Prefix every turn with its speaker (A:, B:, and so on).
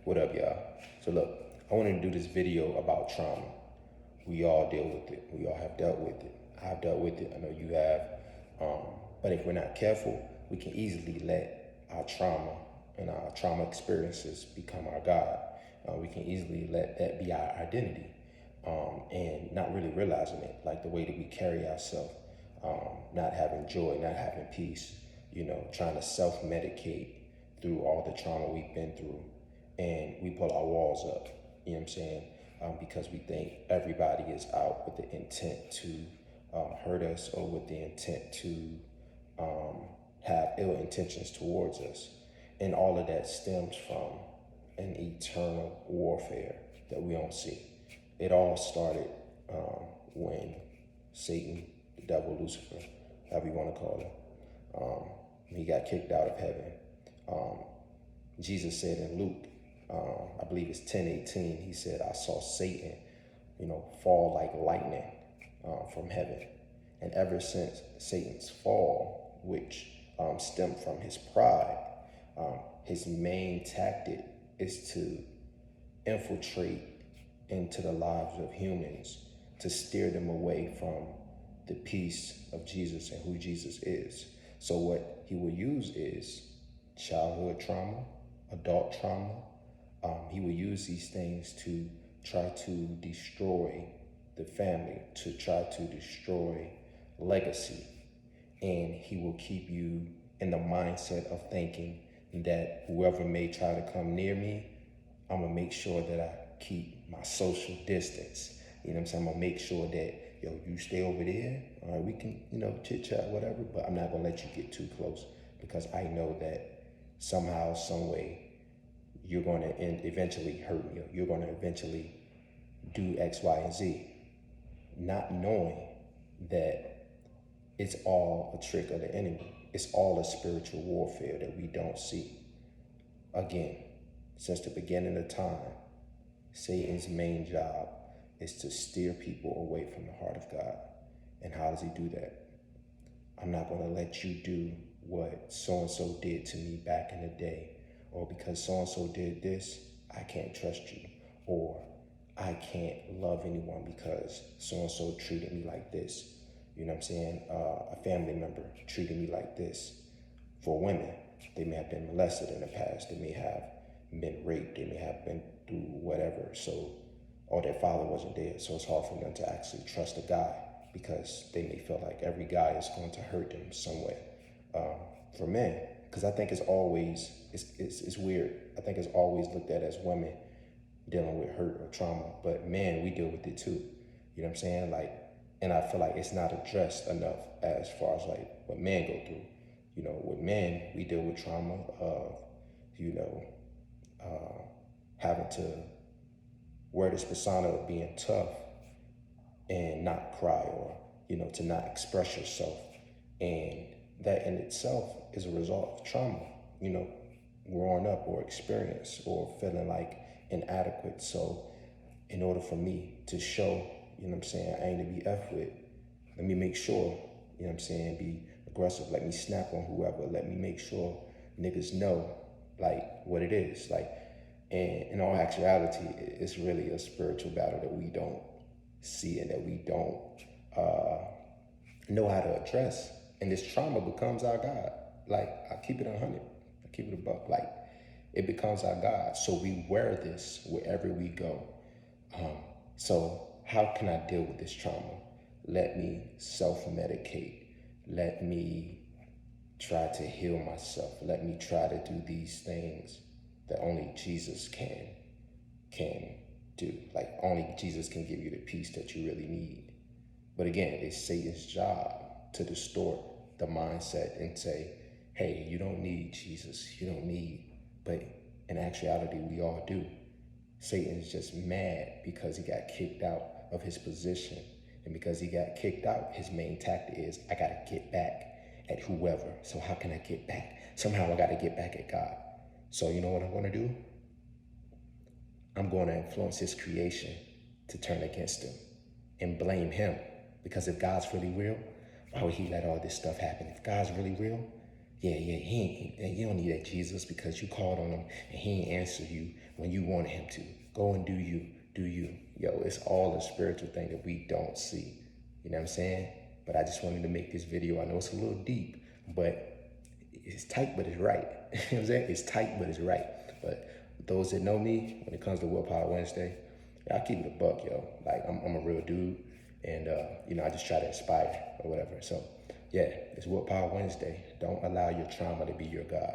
A: What up, y'all? So look, I wanted to do this video about trauma. We all deal with it. We all have dealt with it. I've dealt with it. I know you have. But if we're not careful, we can easily let our trauma and our trauma experiences become our God. We can easily let that be our identity, and not really realizing it, like the way that we carry ourselves, not having joy, not having peace, trying to self-medicate through all the trauma we've been through. And we pull our walls up, you know what I'm saying? Because we think everybody is out with the intent to hurt us, or with the intent to have ill intentions towards us. And all of that stems from an eternal warfare that we don't see. It all started when Satan, the devil, Lucifer, however you want to call him, he got kicked out of heaven. Jesus said in Luke, I believe it's 10:18, he said, I saw Satan, fall like lightning from heaven. And ever since Satan's fall, which stemmed from his pride, his main tactic is to infiltrate into the lives of humans, to steer them away from the peace of Jesus and who Jesus is. So what he will use is childhood trauma, adult trauma. He will use these things to try to destroy the family, to try to destroy legacy. And he will keep you in the mindset of thinking that whoever may try to come near me, I'm gonna make sure that I keep my social distance. You know what I'm saying? I'm gonna make sure that, you stay over there. All right, we can, chit chat, whatever, but I'm not gonna let you get too close, because I know that somehow, some way, you're gonna eventually hurt me. You're gonna eventually do X, Y, and Z, not knowing that it's all a trick of the enemy. It's all a spiritual warfare that we don't see. Again, since the beginning of time, Satan's main job is to steer people away from the heart of God. And how does he do that? I'm not going to let you do what so-and-so did to me back in the day, or because so-and-so did this, I can't trust you, or I can't love anyone because so-and-so treated me like this. You know what I'm saying? A family member treated me like this. For women, they may have been molested in the past. They may have been raped. They may have been through whatever. So, or their father wasn't there. So it's hard for them to actually trust a guy, because they may feel like every guy is going to hurt them some way. For men, because I think it's always, it's weird. I think it's always looked at as women dealing with hurt or trauma, but men, we deal with it too. You know what I'm saying? Like, and I feel like it's not addressed enough as far as like what men go through. With men, we deal with trauma of, having to wear this persona of being tough and not cry, or, to not express yourself. And that in itself is a result of trauma, growing up, or experience, or feeling like inadequate. So in order for me to show, I ain't to be F with, let me make sure, be aggressive, let me snap on whoever, let me make sure niggas know, like, what it is. Like, and in all actuality, it's really a spiritual battle that we don't see, and that we don't know how to address. And this trauma becomes our God. Like, I keep it 100, I keep it a buck. Like, it becomes our God. So we wear this wherever we go. So how can I deal with this trauma? Let me self-medicate. Let me try to heal myself. Let me try to do these things that only Jesus can do. Like, only Jesus can give you the peace that you really need. But again, it's Satan's job to distort the mindset and say, hey, you don't need Jesus, you don't need, but in actuality, we all do. Satan's just mad because he got kicked out of his position. And because he got kicked out, his main tactic is, I gotta get back at whoever. So how can I get back? Somehow I gotta get back at God. So you know what I'm gonna do? I'm gonna influence his creation to turn against him and blame him. Because if God's really real, why would he let all this stuff happen? If God's really real, and you don't need that Jesus because you called on him and he ain't answer you when you wanted him to. Go and do you, do you. Yo, it's all a spiritual thing that we don't see. You know what I'm saying? But I just wanted to make this video. I know it's a little deep, but it's tight, but it's right. You know what I'm saying? It's tight, but it's right. But those that know me, when it comes to Willpower Wednesday, I keep it a buck, yo. Like, I'm a real dude, and, you know, I just try to inspire or whatever. So, yeah, it's Willpower Wednesday. Don't allow your trauma to be your God.